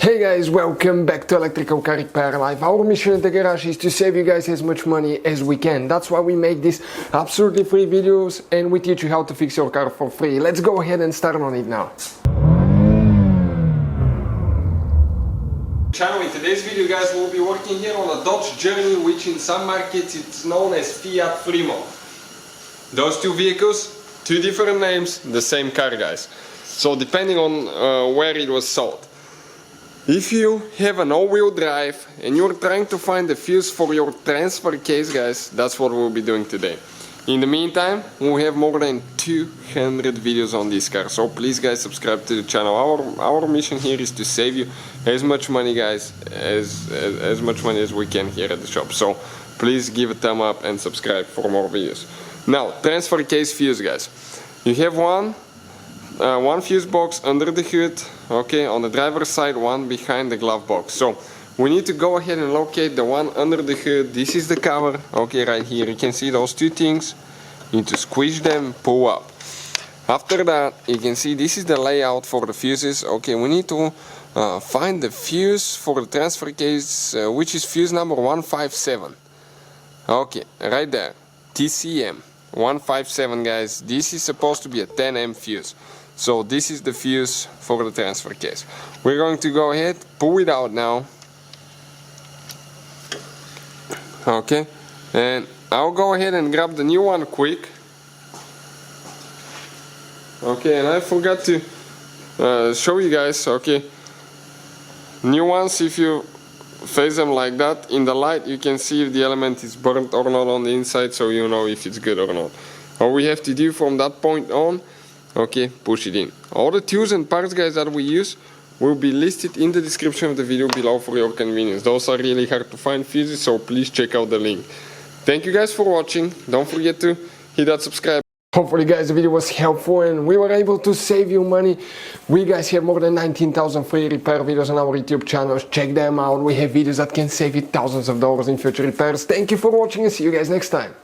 Hey guys, welcome back to Electrical Car Repair Live. Our mission in the garage is to save you guys as much money as we can. That's why we make these absolutely free videos and we teach you how to fix your car for free. Let's go ahead and start on it now. In today's video guys, we'll be working here on a Dodge Journey, which in some markets it's known as Fiat Freemont. Those two vehicles, two different names, the same car guys. So depending on where it was sold. If you have an all-wheel drive and you're trying to find the fuse for your transfer case guys, that's what we'll be doing today. In the meantime, we have more than 200 videos on this car, so please guys subscribe to the channel. Our mission here is to save you as much money guys, as much money as we can here at the shop. So please give a thumb up and subscribe for more videos. Now, transfer case fuse guys. You have one fuse box under the hood, okay, on the driver's side, one behind the glove box. So we need to go ahead and locate the one under the hood. This is the cover, okay, right here. You can see those two things. You need to squish them, pull up. After that, you can see this is the layout for the fuses. Okay, we need to find the fuse for the transfer case, which is fuse number 157. Okay, right there, TCM 157 guys. This is supposed to be a 10M fuse. So this is the fuse for the transfer case. We're going to go ahead, pull it out now. Okay, and I'll go ahead and grab the new one quick. Okay, and I forgot to show you guys, okay, new ones, if you face them like that, in the light you can see if the element is burnt or not on the inside, so you know if it's good or not. All we have to do from that point on, okay, push it in. All the tools and parts guys that we use will be listed in the description of the video below for your convenience. Those are really hard to find fuses, so please check out the link. Thank you guys for watching. Don't forget to hit that subscribe. Hopefully guys the video was helpful and we were able to save you money. We guys have more than 19,000 free repair videos on our YouTube channels. Check them out. We have videos that can save you thousands of dollars in future repairs. Thank you for watching and see you guys next time.